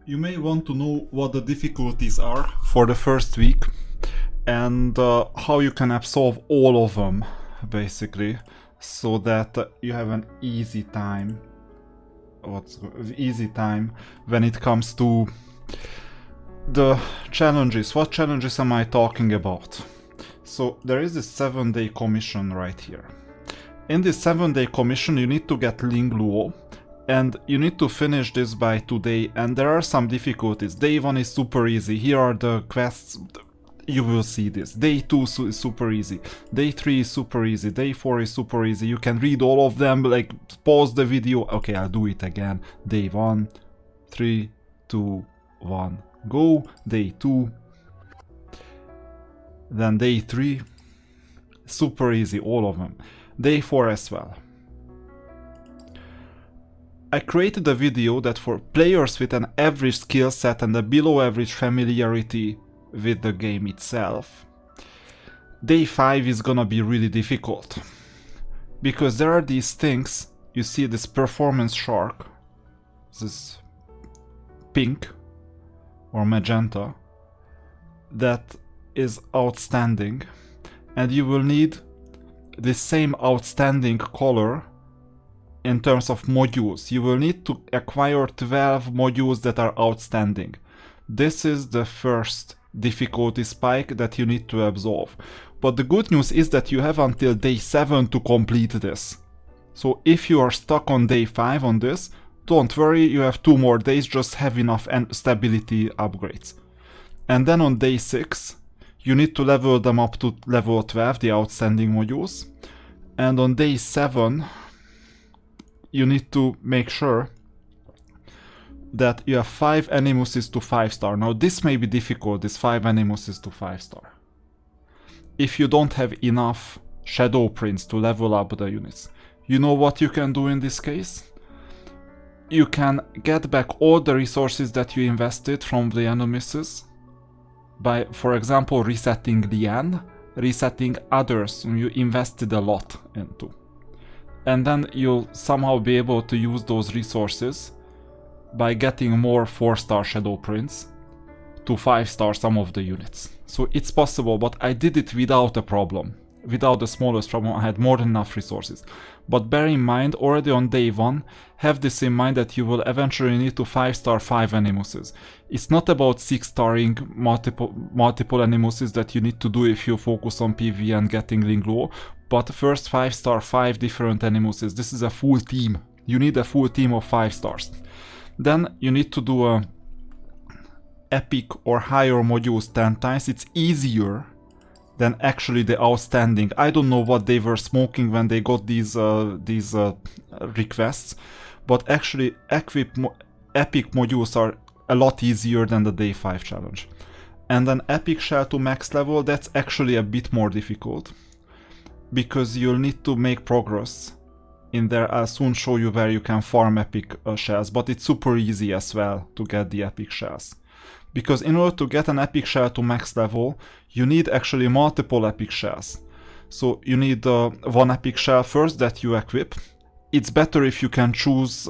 You may want to know what the difficulties are for the first week and how you can absolve all of them, basically, so that you have an easy time. Easy time when it comes to the challenges. What challenges am I talking about? So there is this 7-day commission right here. In this 7-day commission you need to get Lingluo, and you need to finish this by today, and there are some difficulties. Day 1 is super easy. Here are the quests. You will see this. Day 2 is super easy. Day 3 is super easy. Day 4 is super easy. You can read all of them, like pause the video. Okay, I'll do it again. Day 1, 3, 2, 1, go. Day 2. Then day 3. Super easy, all of them. Day 4 as well. I created a video that for players with an average skill set and a below average familiarity with the game itself, day 5 is gonna be really difficult. Because there are these things, you see this performance shark, this pink or magenta, that is outstanding, and you will need the same outstanding color in terms of modules. You will need to acquire 12 modules that are outstanding. This is the first difficulty spike that you need to absolve. But the good news is that you have until day 7 to complete this. So if you are stuck on day 5 on this, don't worry, you have 2 more days, just have enough stability upgrades. And then on day 6, you need to level them up to level 12, the outstanding modules. And on day 7, you need to make sure that you have 5 animuses to 5-star. Now this may be difficult, this 5 animuses to 5-star. If you don't have enough shadow prints to level up the units. You know what you can do in this case? You can get back all the resources that you invested from the animuses by, for example, resetting Lian, resetting others whom you invested a lot into. And then you'll somehow be able to use those resources by getting more 4-star shadow prints to 5-star some of the units. So it's possible, but I did it without a problem. Without the smallest problem, I had more than enough resources. But bear in mind, already on day 1, have this in mind that you will eventually need to 5-star 5 animuses. It's not about 6-starring multiple animuses that you need to do if you focus on PvE and getting Lingluo, but first 5-star 5 different animuses. This is a full team. You need a full team of 5 stars. Then you need to do a epic or higher modules 10 times. It's easier than actually the outstanding. I don't know what they were smoking when they got these requests, but actually epic modules are a lot easier than the day 5 challenge. And an epic shell to max level, that's actually a bit more difficult, because you'll need to make progress in there. I'll soon show you where you can farm epic shells, but it's super easy as well to get the epic shells. Because in order to get an epic shell to max level, you need actually multiple epic shells. So you need 1 epic shell first that you equip. It's better if you can choose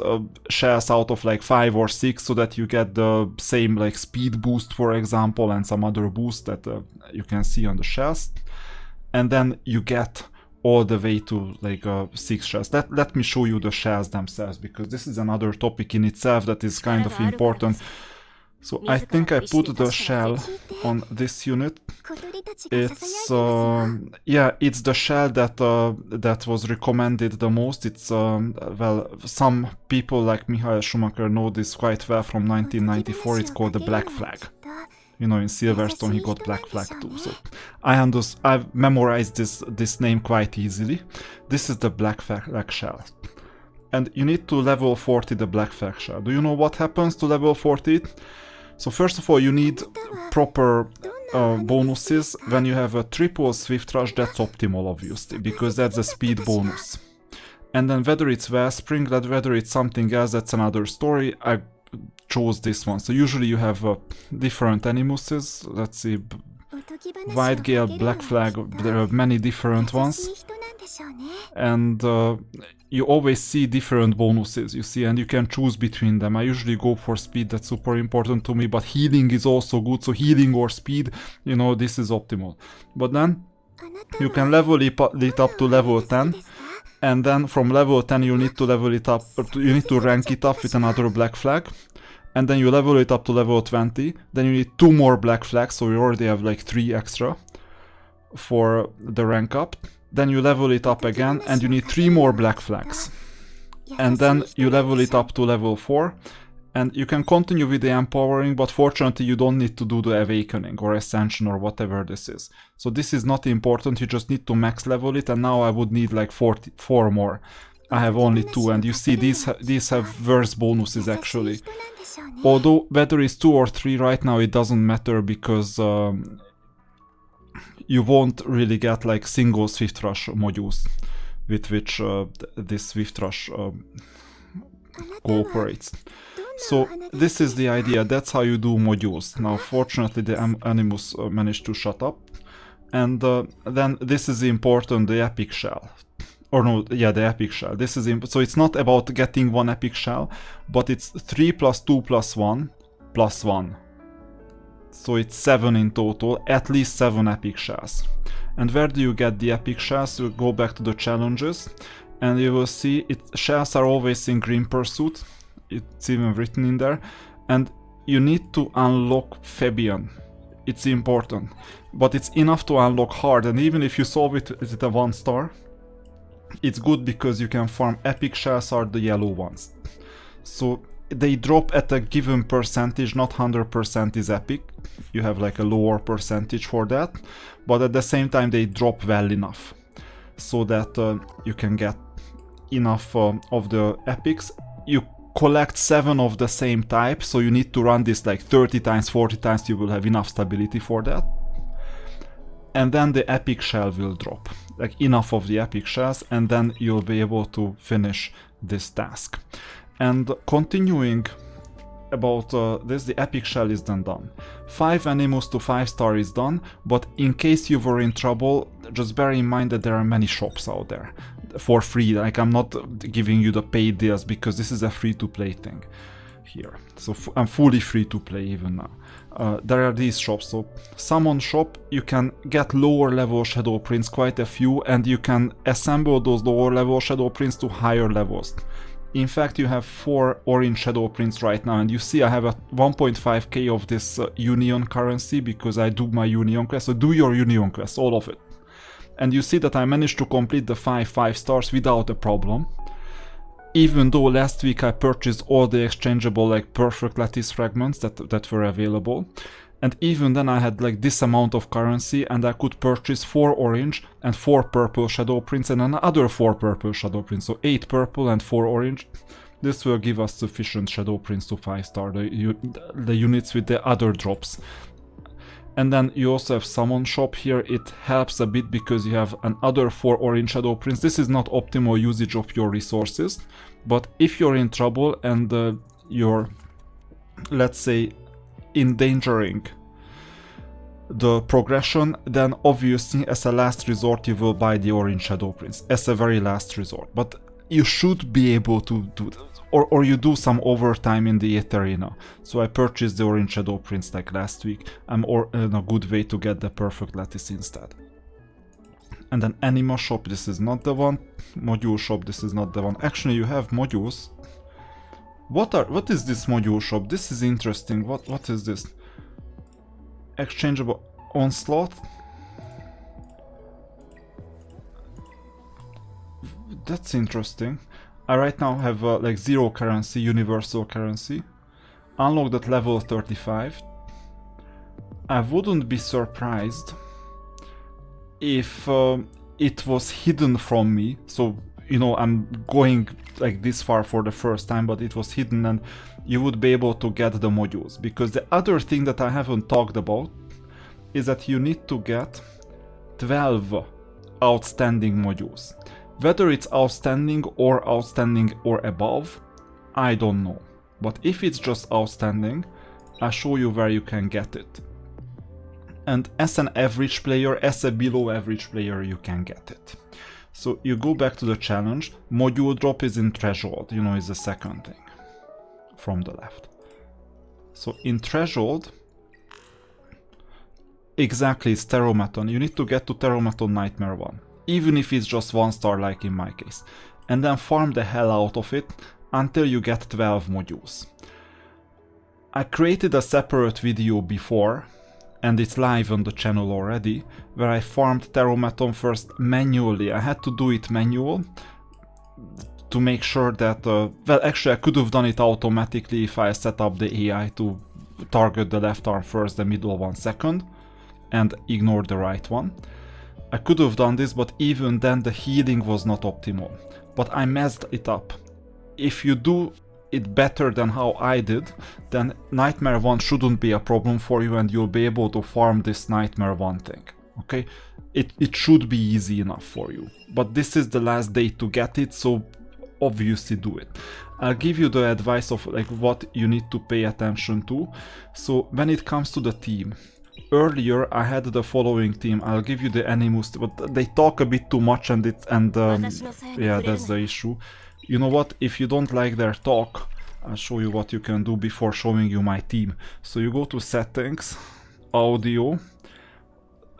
shells out of like 5 or 6 so that you get the same like speed boost, for example, and some other boost that you can see on the shells. And then you get all the way to like 6 shells. Let me show you the shells themselves, because this is another topic in itself that is kind of important. So I think I put the shell on this unit. It's yeah, it's the shell that that was recommended the most. It's well, some people like Michael Schumacher know this quite well from 1994. It's called the Black Flag. You know, in Silverstone he got Black Flag too. So I've memorized this name quite easily. This is the Black Flag shell. And you need to level 40 the Black Flag shell. Do you know what happens to level 40? So first of all, you need proper bonuses. When you have a triple Swift Rush, that's optimal, obviously, because that's a speed bonus. And then whether it's Wellspring, whether it's something else, that's another story. I chose this one. So usually you have different animuses. Let's see, White Gale, Black Flag, there are many different ones. And you always see different bonuses, you see, and you can choose between them. I usually go for speed, that's super important to me, but healing is also good, so healing or speed, you know, this is optimal. But then you can level it up to level 10, and then from level 10 you need to level it up, you need to rank it up with another black flag, and then you level it up to level 20, then you need 2 more black flags, so you already have like 3 extra for the rank up. Then you level it up again, and you need 3 more black flags. And then you level it up to level 4, and you can continue with the empowering, but fortunately you don't need to do the awakening or ascension or whatever this is. So this is not important, you just need to max level it, and now I would need like 4 more. I have only 2, and you see these have worse bonuses actually. Although whether it's 2 or 3 right now, it doesn't matter, because you won't really get like single Swift Rush modules with which this Swift Rush cooperates. So this is the idea, that's how you do modules. Now fortunately the Animus managed to shut up. And then this is important, the Epic Shell. Or no, yeah, the Epic Shell. This is so it's not about getting 1 Epic Shell, but it's 3 plus 2 plus 1 plus 1. So it's 7 in total, at least 7 Epic Shells. And where do you get the Epic Shells? You go back to the challenges, and you will see shells are always in Green Pursuit. It's even written in there. And you need to unlock Fabian. It's important. But it's enough to unlock hard, and even if you solve it with a 1 star, it's good because you can farm Epic Shells, are the yellow ones. So they drop at a given percentage, not 100% is epic. You have like a lower percentage for that, but at the same time they drop well enough so that you can get enough of the epics. You collect 7 of the same type, so you need to run this like 30 times, 40 times, you will have enough stability for that. And then the epic shell will drop, like enough of the epic shells, and then you'll be able to finish this task. And continuing about this, the epic shell is then done. 5 animals to 5 star is done, but in case you were in trouble, just bear in mind that there are many shops out there for free. Like, I'm not giving you the paid deals because this is a free-to-play thing here. So I'm fully free to play even now. There are these shops. So summon shop, you can get lower level shadow prints, quite a few, and you can assemble those lower level shadow prints to higher levels. In fact, you have 4 orange shadow prints right now, and you see I have a 1.5k of this union currency because I do my union quest. So do your union quest, all of it. And you see that I managed to complete the 5 stars without a problem. Even though last week I purchased all the exchangeable like perfect lattice fragments that were available. And even then I had like this amount of currency, and I could purchase 4 orange and 4 purple shadow prints and another 4 purple shadow prints. So 8 purple and 4 orange. This will give us sufficient shadow prints to 5 star the units with the other drops. And then you also have summon shop here. It helps a bit because you have another 4 orange shadow prints. This is not optimal usage of your resources, but if you're in trouble and you're, let's say, endangering the progression, then obviously as a last resort you will buy the orange shadow prints as a very last resort. But you should be able to do that. Or you do some overtime in the Etheria. So I purchased the orange shadow prints like last week. I'm in a good way to get the perfect lattice instead. And then anima shop, this is not the one. Module shop, this is not the one. Actually, you have modules. What is this module shop? This is interesting. What is this? Exchangeable onslaught. That's interesting. I right now have like 0 currency, universal currency. Unlocked at level 35. I wouldn't be surprised if it was hidden from me. So, you know, I'm going like this far for the first time, but it was hidden, and you would be able to get the modules. Because the other thing that I haven't talked about is that you need to get 12 outstanding modules. Whether it's outstanding or above, I don't know. But if it's just outstanding, I'll show you where you can get it. And as an average player, as a below average player, you can get it. So you go back to the challenge, module drop is in threshold, you know, is the second thing from the left. So in threshold, exactly, it's Teromaton. You need to get to Teromaton Nightmare 1, even if it's just 1 star like in my case. And then farm the hell out of it until you get 12 modules. I created a separate video before, and it's live on the channel already, where I farmed Teromaton first manually. I had to do it manual to make sure that, well, actually I could have done it automatically if I set up the AI to target the left arm first, the middle one second, and ignore the right one. I could have done this, but even then the healing was not optimal. But I messed it up. If you do it better than how I did, then Nightmare 1 shouldn't be a problem for you and you'll be able to farm this Nightmare 1 thing. Okay? It should be easy enough for you. But this is the last day to get it, so obviously do it. I'll give you the advice of like what you need to pay attention to. So when it comes to the team, earlier I had the following team. I'll give you the animus, but they talk a bit too much and yeah, that's the issue. You know what, if you don't like their talk, I'll show you what you can do before showing you my team. So you go to settings, audio,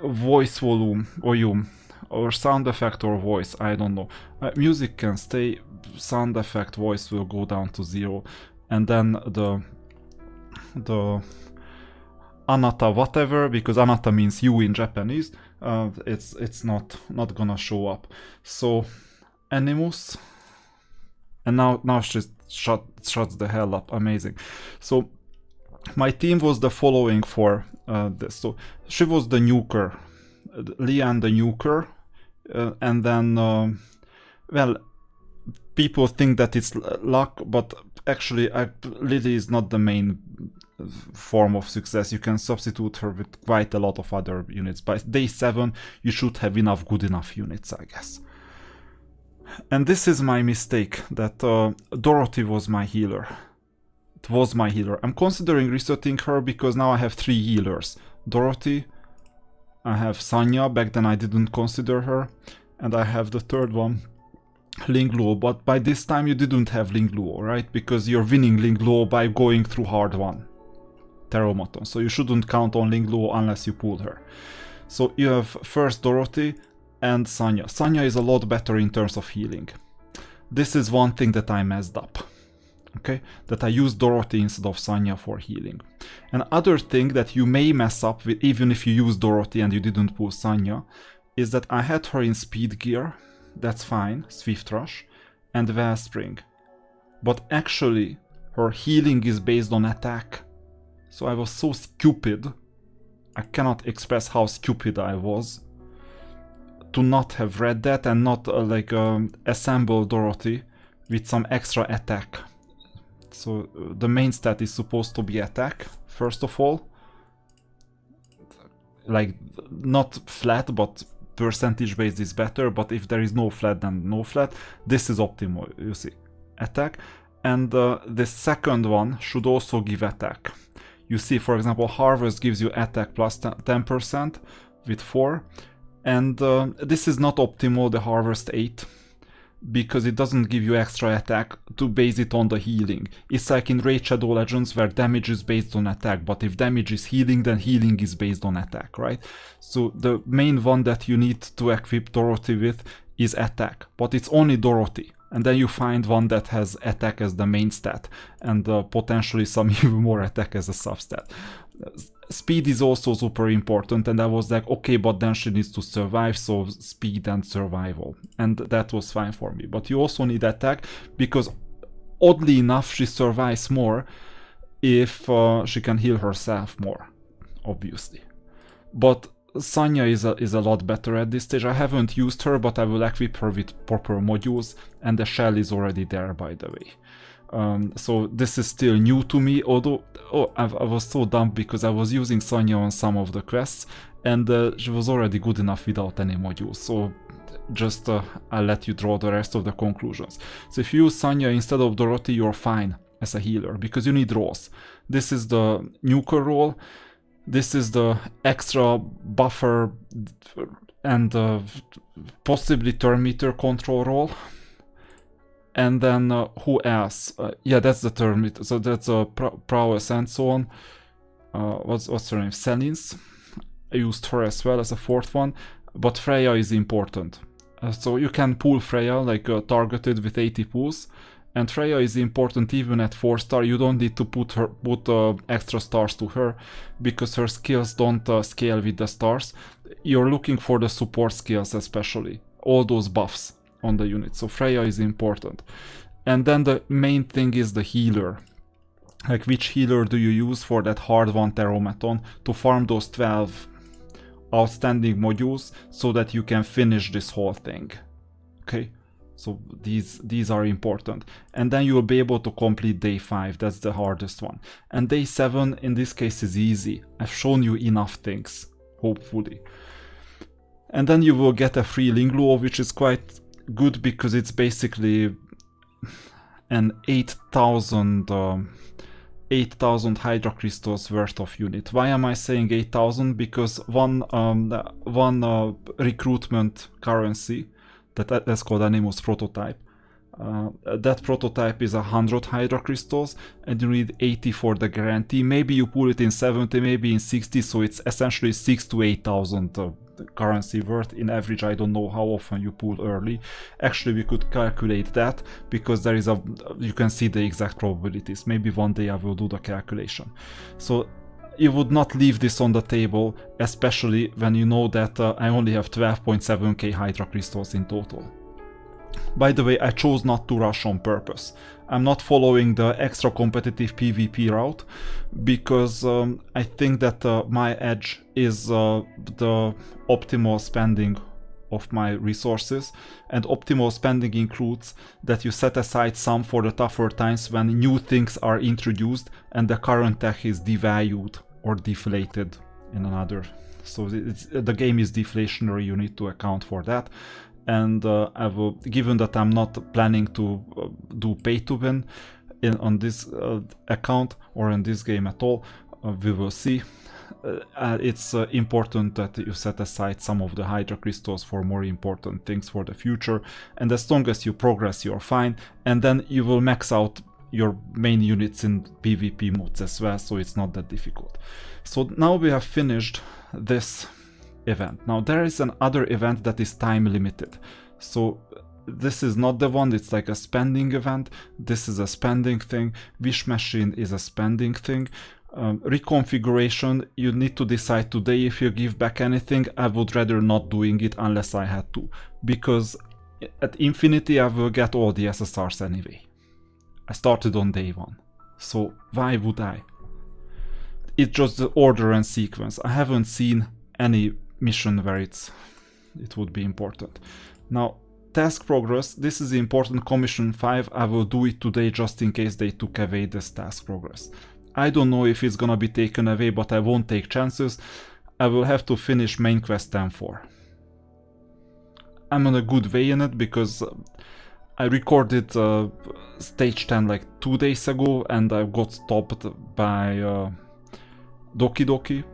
voice volume, or sound effect or voice, I don't know. Music can stay, sound effect, voice will go down to 0, and then the anata whatever, because anata means you in Japanese, it's not gonna show up. So animus, and now she shuts the hell up. Amazing. So my team was the following for this. So she was the nuker, Leanne the nuker, and then well, people think that it's luck, but actually Lily is not the main form of success. You can substitute her with quite a lot of other units. By day 7 you should have enough good enough units, I guess. And this is my mistake, that Dorothy was my healer. It was my healer. I'm considering resetting her because now I have 3 healers. Dorothy, I have Sanya, back then I didn't consider her, and I have the third one, Lingluo, but by this time you didn't have Lingluo, right? Because you're winning Lingluo by going through hard 1, Teromaton, so you shouldn't count on Lingluo unless you pull her. So you have first Dorothy and Sanya. Sanya is a lot better in terms of healing. This is one thing that I messed up, okay? That I used Dorothy instead of Sanya for healing. Another thing that you may mess up with, even if you use Dorothy and you didn't pull Sanya, is that I had her in speed gear. That's fine, Swift Rush, and Wellspring. But actually, her healing is based on attack. So I was so stupid, I cannot express how stupid I was, to not have read that and not assemble Dorothy with some extra attack. So the main stat is supposed to be attack, first of all. Like, not flat, but percentage based is better, but if there is no flat, then no flat. This is optimal, you see, attack. And the second one should also give attack. You see, for example, Harvest gives you attack plus 10% with 4, and this is not optimal, the Harvest 8, because it doesn't give you extra attack to base it on the healing. It's like in Raid Shadow Legends where damage is based on attack, but if damage is healing, then healing is based on attack, right? So the main one that you need to equip Dorothy with is attack, but it's only Dorothy. And then you find one that has attack as the main stat, and potentially some even more attack as a substat. Speed is also super important, and I was like, okay, but then she needs to survive, so speed and survival. And that was fine for me. But you also need attack, because oddly enough, she survives more if she can heal herself more, obviously. But Sanya is a lot better at this stage. I haven't used her, but I will equip her with proper modules, and the shell is already there, by the way. So this is still new to me, although I was so dumb because I was using Sanya on some of the quests, and she was already good enough without any modules. So just I'll let you draw the rest of the conclusions. So if you use Sanya instead of Dorothy, you're fine as a healer, because you need rolls. This is the nuker roll. This is the extra buffer and possibly turn meter control role. And then who else? Yeah, that's the turn meter. So that's prowess and so on. What's her name? Selins. I used her as well as a fourth one, but Freya is important. So you can pull Freya like targeted with 80 pulls, and Freya is important even at 4-star. You don't need to put extra stars to her because her skills don't scale with the stars. You're looking for the support skills, especially all those buffs on the unit. So Freya is important. And then the main thing is the healer. Like, which healer do you use for that hard one Terometon to farm those 12 outstanding modules so that you can finish this whole thing. Okay, so these are important. And then you will be able to complete day 5. That's the hardest one. And day 7 in this case is easy. I've shown you enough things, hopefully. And then you will get a free Lingluo, which is quite good because it's basically an 8,000 Hydra crystals worth of unit. Why am I saying 8,000? Because one recruitment currency that's called Animus prototype. That prototype is 100 Hydra crystals, and you need 80 for the guarantee. Maybe you pull it in 70, maybe in 60, so it's essentially 6,000 to 8,000 currency worth in average. I don't know how often you pull early. Actually, we could calculate that because there is you can see the exact probabilities. Maybe one day I will do the calculation. So you would not leave this on the table, especially when you know that I only have 12.7k Hydra crystals in total. By the way, I chose not to rush on purpose. I'm not following the extra competitive PvP route because I think that my edge is the optimal spending of my resources, and optimal spending includes that you set aside some for the tougher times when new things are introduced and the current tech is devalued or deflated in another. So the game is deflationary, you need to account for that. And given that I'm not planning to do pay to win on this account or in this game at all, we will see. It's important that you set aside some of the Hydra crystals for more important things for the future, and as long as you progress, you're fine, and then you will max out your main units in PvP modes as well, so it's not that difficult. So now we have finished this event. Now there is another event that is time limited. So this is not the one, it's like a spending event. This is a spending thing. Wish Machine is a spending thing. Reconfiguration, you need to decide today if you give back anything. I would rather not doing it unless I had to, because at Infinity I will get all the SSRs anyway. I started on day 1, so why would I? It's just the order and sequence. I haven't seen any mission where it would be important. Now, task progress, this is important. Commission 5, I will do it today just in case they took away this task progress. I don't know if it's gonna be taken away, but I won't take chances. I will have to finish main quest 10-4. I'm on a good way in it because I recorded stage 10 like 2 days ago and I got stopped by Doki Doki,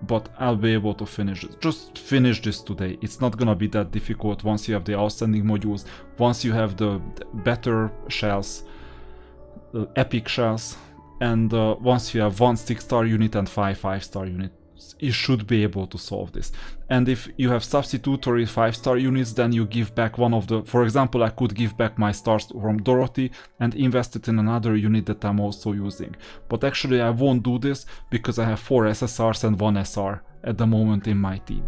but I'll be able to finish it. Just finish this today. It's not gonna be that difficult once you have the outstanding modules, once you have the better shells, the epic shells, and once you have 1 6-star unit and 5 5-star units. You should be able to solve this. And if you have substitutory 5-star units, then you give back one of the... For example, I could give back my stars from Dorothy and invest it in another unit that I'm also using. But actually I won't do this because I have 4 SSRs and 1 SR at the moment in my team.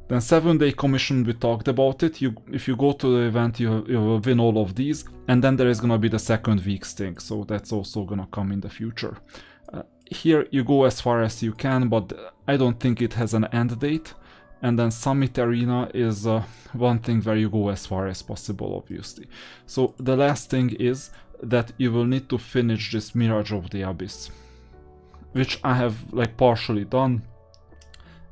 Then 7-day commission, we talked about it. If you go to the event, you will win all of these. And then there is gonna be the second week's thing, so that's also gonna come in the future. Here you go as far as you can, but I don't think it has an end date. And then Summit Arena is one thing where you go as far as possible, obviously. So the last thing is that you will need to finish this Mirage of the Abyss, which I have like partially done.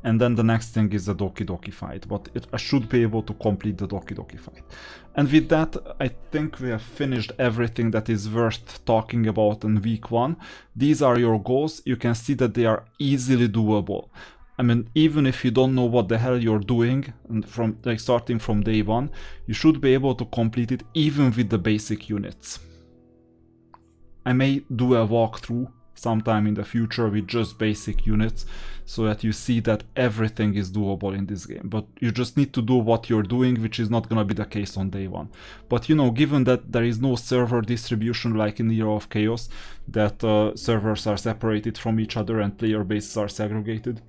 And then the next thing is the Doki Doki fight, but I should be able to complete the Doki Doki fight. And with that, I think we have finished everything that is worth talking about in week 1. These are your goals. You can see that they are easily doable. I mean, even if you don't know what the hell you're doing, and from like starting from day one, you should be able to complete it even with the basic units. I may do a walkthrough sometime in the future with just basic units, so that you see that everything is doable in this game. But you just need to do what you're doing, which is not gonna be the case on day one. But you know, given that there is no server distribution like in the Era of Chaos, that servers are separated from each other and player bases are segregated,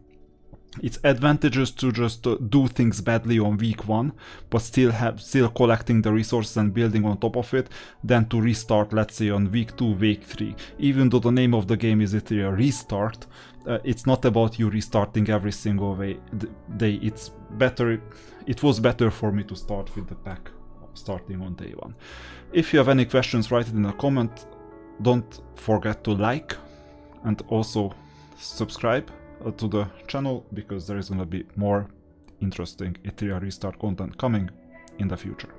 it's advantageous to just do things badly on week 1, but still collecting the resources and building on top of it, than to restart, let's say, on week 2, week 3. Even though the name of the game is Etheria Restart, it's not about you restarting every single day. It was better for me to start with the pack starting on day 1. If you have any questions, write it in a comment. Don't forget to like and also subscribe to the channel, because there is going to be more interesting Etheria Restart content coming in the future.